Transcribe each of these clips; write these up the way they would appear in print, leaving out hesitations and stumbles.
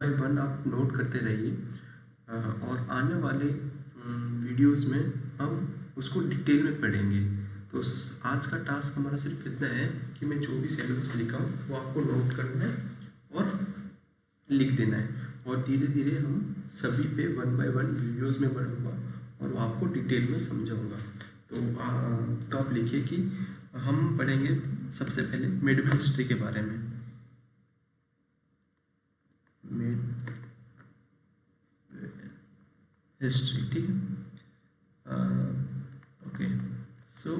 By one आप note करते रहिए और आने वाले वीडियोस में हम उसको डिटेल में पढ़ेंगे। तो आज का टास्क हमारा सिर्फ इतना है कि मैं जो भी सिलेबस लिखा हूँ वो आपको नोट करना है और लिख देना है, और धीरे धीरे हम सभी पे वन बाय वन वीडियोस में बढ़ूँगा और वो आपको डिटेल में समझाऊंगा। तो आप लिखिए कि हम पढ़ेंगे सबसे पहले मेडिवल हिस्ट्री के बारे में। मेड हिस्ट्री, ठीक है। ओके, सो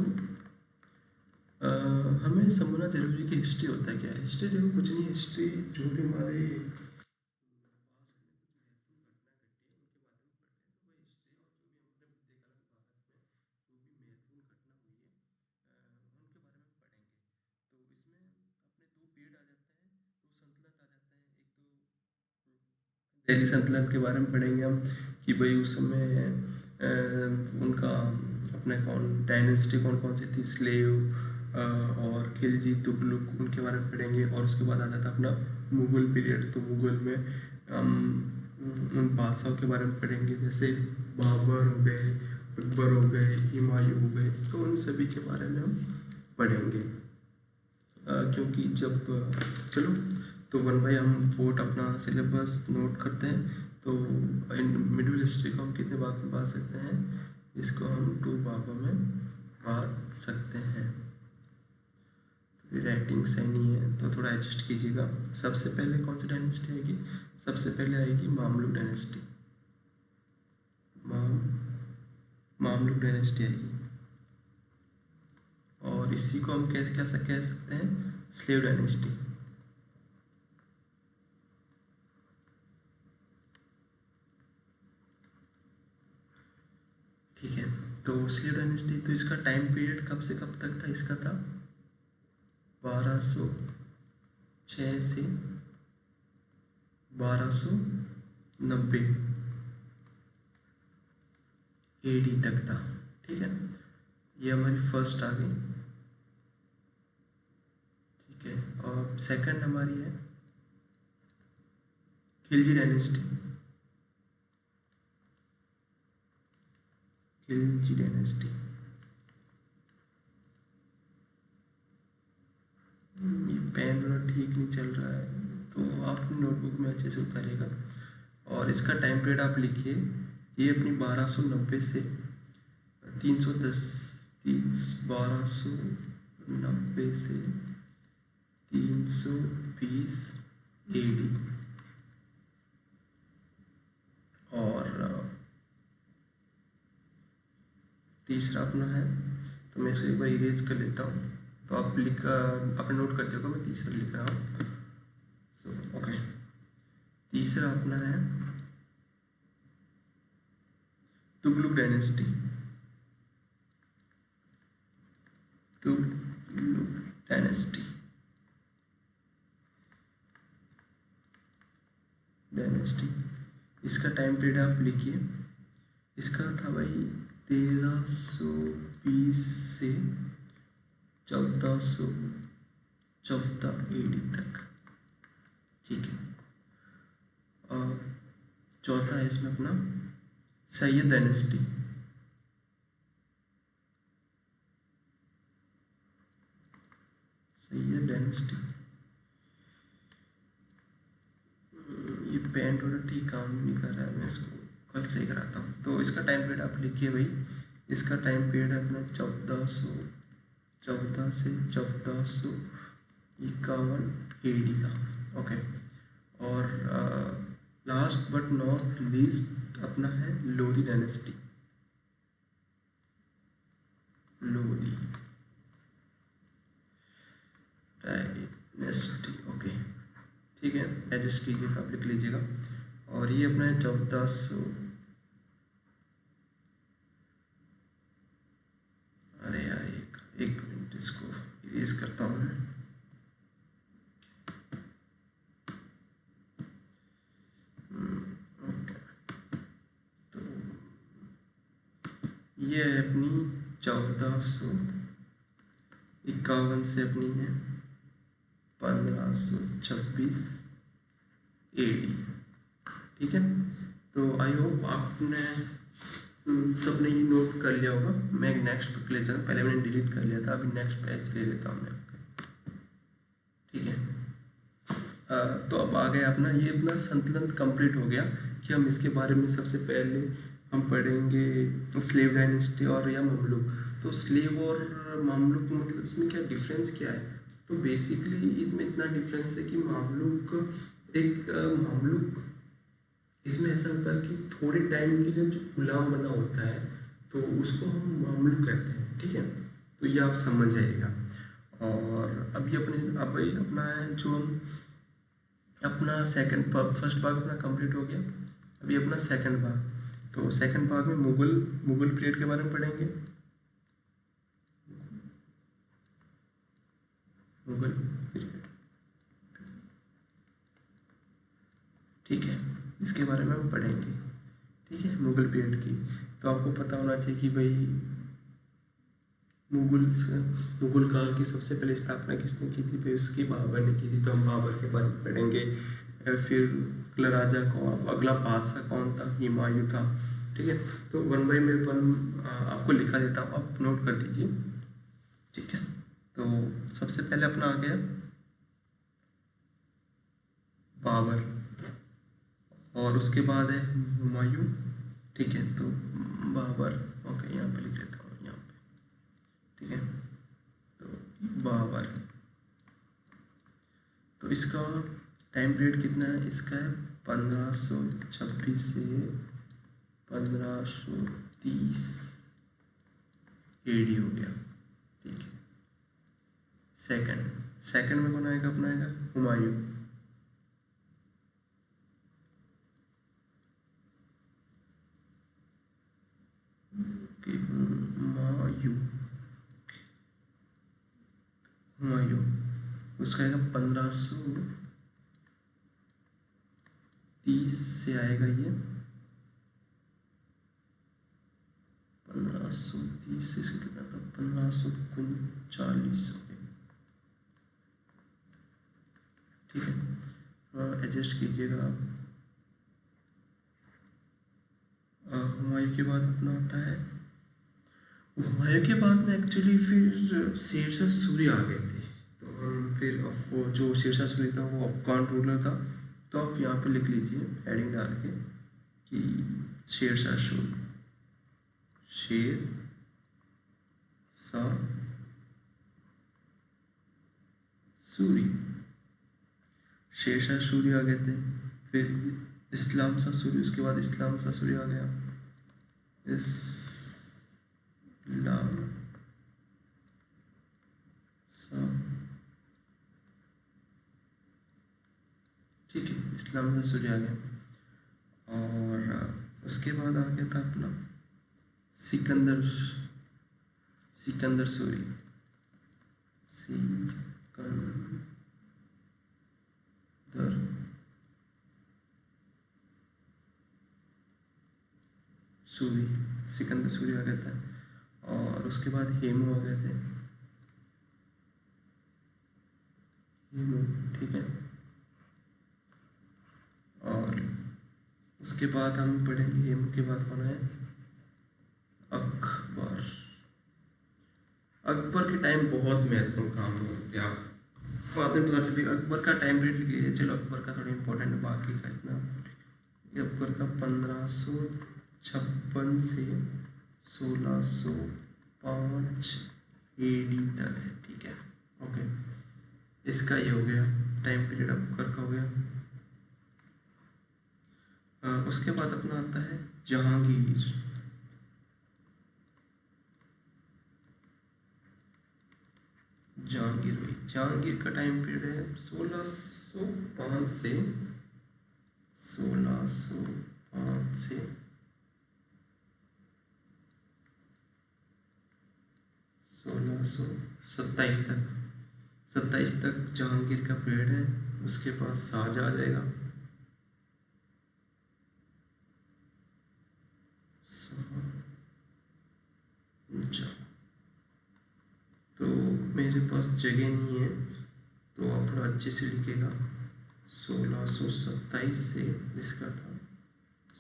हमें समझना जरूरी है कि हिस्ट्री होता है क्या है। हिस्ट्री देखो कुछ नहीं है, हिस्ट्री जो भी हमारे दिल्ली सल्तनत के बारे में पढ़ेंगे हम कि भाई उस समय उनका अपने कौन डायनेस्टी कौन कौन सी थी, स्लेव और खिलजी तुगलक, उनके बारे में पढ़ेंगे। और उसके बाद आ जाता अपना मुग़ल पीरियड। तो मुग़ल में हम उन बादशाहों के बारे में पढ़ेंगे, जैसे बाबर हो गए, अकबर हो गए, हुमायूं हो गए। तो उन सभी के बारे में हम पढ़ेंगे। क्योंकि जब चलो तो वन बाय हम फोर्थ अपना सिलेबस नोट करते हैं। तो इन मिडिल हिस्ट्री को हम कितने भाग में बांट सकते हैं, इसको हम 2 भागों में बांट सकते हैं। राइटिंग सही नहीं है तो थोड़ा एडजस्ट कीजिएगा। सबसे पहले कौन सी डायनेस्टी आएगी, सबसे पहले आएगी मामलुक डायनेस्टी। मामलुक डायनेस्टी आएगी, और इसी को हम कैसे कैसे कह सकते हैं, स्लेव डायनेस्टी। ठीक है, तो स्लेव डायनेस्टी, तो इसका टाइम पीरियड कब से कब तक था, इसका था 1206 से 1290 एडी तक था। ठीक है, ये हमारी फर्स्ट आ गई। ठीक है, और सेकंड हमारी है खिलजी डायनेस्टी। खिलजी डायनेस्टी, ये पेन थोड़ा ठीक नहीं चल रहा है तो आप नोटबुक में अच्छे से उतारिएगा। और इसका टाइम पीरियड आप लिखिए, ये अपनी 1290 से 310, 1290 से 320 एडी। और तीसरा अपना है, तो मैं इसको एक बार इरेज कर लेता हूँ। तो आप अपने नोट करते होगा, मैं तीसरा लिख रहा हूँ। सो ओके, तीसरा अपना है तुगलक डायनेस्टी। तुगलक डायनेस्टी इसका टाइम पीरियड आप लिखिए, इसका था भाई 1320 से 1414 एडी तक। ठीक है, और चौथा है इसमें अपना सैयद डायनेस्टी। सैयद डायनेस्टी, ये पेन थोड़ा ठीक काम नहीं कर रहा है, मैं इसको कल सही कराता हूँ। तो इसका टाइम पीरियड आप लिखिए भाई, इसका टाइम पीरियड है अपना 1414 से 1451 एडी का। ओके, और लास्ट बट नॉट लीस्ट अपना है Lodhi dynasty. Lodhi dynasty, okay ठीक है, एडजस्ट कीजिएगा, आप लिख लीजिएगा। और ये अपना है 1400, अरे यार एक मिनट, इसको इरेज करता हूँ मैं। तो ये है अपनी 1451 से अपनी है 1526 एडी। ठीक है, तो आई होप आपने सबने ये नोट कर लिया होगा। मैं नेक्स्ट पे ले जाता हूँ, पहले मैंने डिलीट कर लिया था, अभी नेक्स्ट पेज ले लेता हूँ मैं। ठीक है, तो अब आ गया अपना ये अपना संतुलन कंप्लीट हो गया कि हम इसके बारे में सबसे पहले हम पढ़ेंगे स्लेव डायनेस्टी और या ममलुक। तो स्लेव और मामलुक मतलब इसमें क्या डिफरेंस क्या है? तो बेसिकली इसमें इतना डिफरेंस है कि मामलुक एक मामलुक इसमें ऐसा होता है कि थोड़े टाइम के लिए जो गुलाम बना होता है तो उसको हम मामलुक कहते हैं। ठीक है, तो ये आप समझ जाइएगा। और अभी अपने अभी अपना है जो हम अपना सेकंड भाग, फर्स्ट भाग अपना कंप्लीट हो गया, अभी अपना सेकंड भाग। तो सेकंड भाग में मुगल मुगल पीरियड के बारे में पढ़ेंगे। मुगल पीरियड, ठीक है, इसके बारे में हम पढ़ेंगे। ठीक है, मुगल पीरियड की तो आपको पता होना चाहिए कि भाई मुगल काल की सबसे पहले स्थापना किसने की थी? भाई उसकी बाबर ने की थी, तो हम बाबर के बारे में पढ़ेंगे। फिर अगला राजा कौन, अगला बादशाह कौन था? हुमायूं था। ठीक है, तो वन बाई में वन आपको लिखा देता हूँ, आप नोट कर दीजिए। ठीक है, तो सबसे पहले अपना आ गया बाबर और उसके बाद है हुमायूं। ठीक है, तो बाबर, ओके यहाँ पे लिख लेता हूँ यहाँ पे। ठीक है, तो बाबर, तो इसका टाइम पीरियड कितना है? इसका है 1526 से 1530 एडी हो गया। ठीक है, सेकंड सेकंड में कौन आएगा? अपना आएगा हुमायूं। हुमायूं हुमायूं उसका आएगा 1530 से आएगा ये 1530 से कितना था? 1539 हो गया। ठीक है, एडजस्ट कीजिएगा आप। हुमायूं के बाद अपना आता है, हुमायूं के बाद में एक्चुअली फिर शेरशाह सूरी आ गए थे। तो हम फिर वो जो शेरशाह सूरी था वो अफगान रूलर था। तो आप यहाँ पे लिख लीजिए हेडिंग डाल के कि शेरशाह सूरी, शेर शाह सूरी, शेरशाह सूरी आ गए थे। फिर इस्लाम शाह सूरी, उसके बाद इस्लाम शाह सूरी आ गया। इस्लाम शाह, ठीक है, इस्लाम शाह सूरी आ गया। और उसके बाद आ गया था अपना सिकंदर सिकंदर सूरी, सिकंदर सूरी, सिकंदर सूरी आ गया था। और उसके बाद हेमू आ गए थे, हेमू। ठीक है, और उसके बाद हम पढ़ेंगे हेमू के बाद कौन है? अकबर। अकबर के टाइम बहुत महत्वपूर्ण काम होते हैं, आप बाद में पता चलेगा। अकबर का टाइम पीरियड लिख लीजिए, चलो अकबर का थोड़ा इंपॉर्टेंट है, बाकी का इतना। अकबर का 1556 से 1605 एडी तक है। ठीक है, ओके, इसका ये हो गया टाइम पीरियड अकबर का हो गया। उसके बाद अपना आता है जहांगीर। जहांगीर का टाइम पीरियड है 1605 से 1627 तक, 27 तक जहांगीर का पीरियड है। उसके बाद शाहजहाँ आ जाएगा, तो मेरे पास जगह नहीं है, तो आप थोड़ा अच्छे से लिखेगा। 1627 से इसका था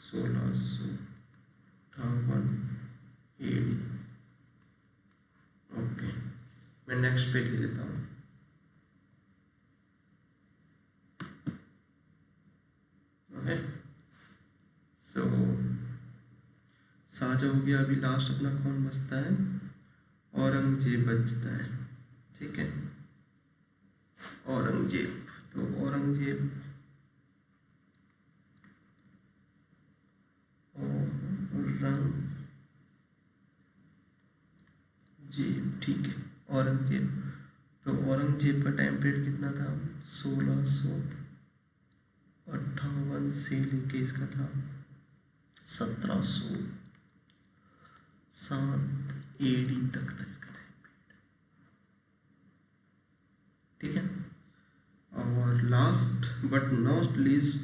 1658 AD। ओके, मैं नेक्स्ट पेज ले लेता हूँ। ओके, सो शाहजहाँ हो गया। अभी लास्ट अपना कौन बचता है? औरंगजेब बचता है। ठीक है, औरंगजेब। तो औरंगजेब औरंगजेब, ठीक है, औरंगजेब। तो औरंगजेब का टाइम पीरियड कितना था? 1658 से लेके इसका था 1707 AD तक था इसका टाइम पीरियड। ठीक है, और last but not least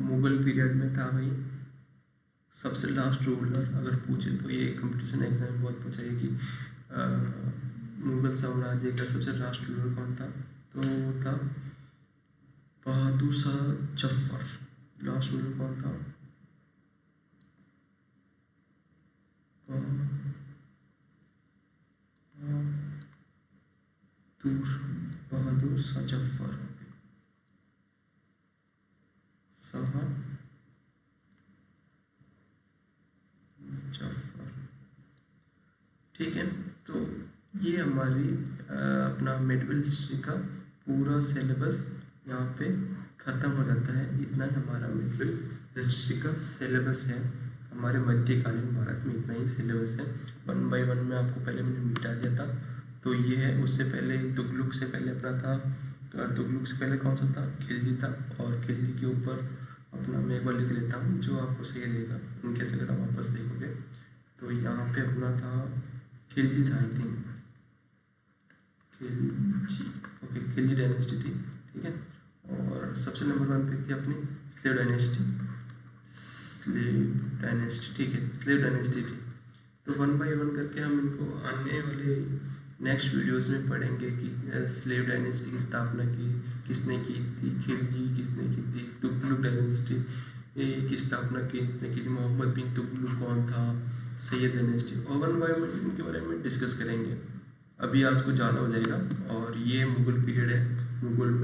Mughal period में था भाई सबसे लास्ट रूलर। अगर पूछे तो ये कंपटीशन एग्जाम में बहुत पूछा है कि मुगल साम्राज्य का सबसे लास्ट रूलर कौन था? तो वो था बहादुर शाह जफर। लास्ट रूलर कौन था? बहादुर शाह जफर। ठीक है, तो ये हमारी अपना मेडिवल हिस्ट्री का पूरा सिलेबस यहाँ पे ख़त्म हो जाता है। इतना ही हमारा मेडिवल हिस्ट्री का सिलेबस है। हमारे मध्यकालीन भारत में इतना ही सिलेबस है। 1 बाय 1 में आपको पहले मैंने मिटा दिया था। तो ये है, उससे पहले तुगलुक से पहले अपना था, तुगलुक से पहले कौन सा था? खिलजी था। और खिलजी के ऊपर अपना मैं एक बार लिख लेता हूँ जो आपको सही रहेगा इनकेस अगर आप वापस देखोगे। तो यहाँ पे अपना था खिलजी था, I think Khilji. Okay, Khilji dynasty थी। ठीक है, और सबसे नंबर 1 पे थी अपनी स्लेव डायनेस्टी। ठीक है, स्लेव डायनेस्टी थी। तो 1 बाय 1 करके हम इनको आने वाले नेक्स्ट वीडियोस में पढ़ेंगे कि स्लेव डायनेस्टी की स्थापना किसने की थी, खिलजी किसने की थी, तुगलक डायनेस्टी की स्थापना किसने की थी, मोहम्मद बिन तुगलक कौन था, सैयद डायनेस्टी, और 1 बाय 1 इनके बारे में डिस्कस करेंगे। अभी आज को ज़्यादा हो जाएगा। और ये मुगल पीरियड है। मुगल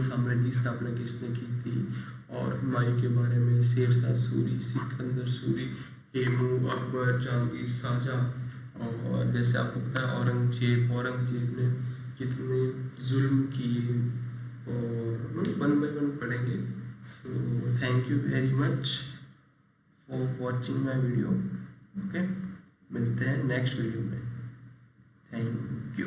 साम्राज्य की स्थापना किसने की थी, और हुमायूं के बारे में, शेरशाह सूरी, सिकंदर सूरी, हेमू, अकबर, जहांगीर, शाहजहाँ, और जैसे आपको पता है औरंगजेब ने कितने जुल्म किए, और 1 बाय 1 पढ़ेंगे। So thank you very much for watching my video. Okay, मिलते हैं नेक्स्ट वीडियो में। Thank you.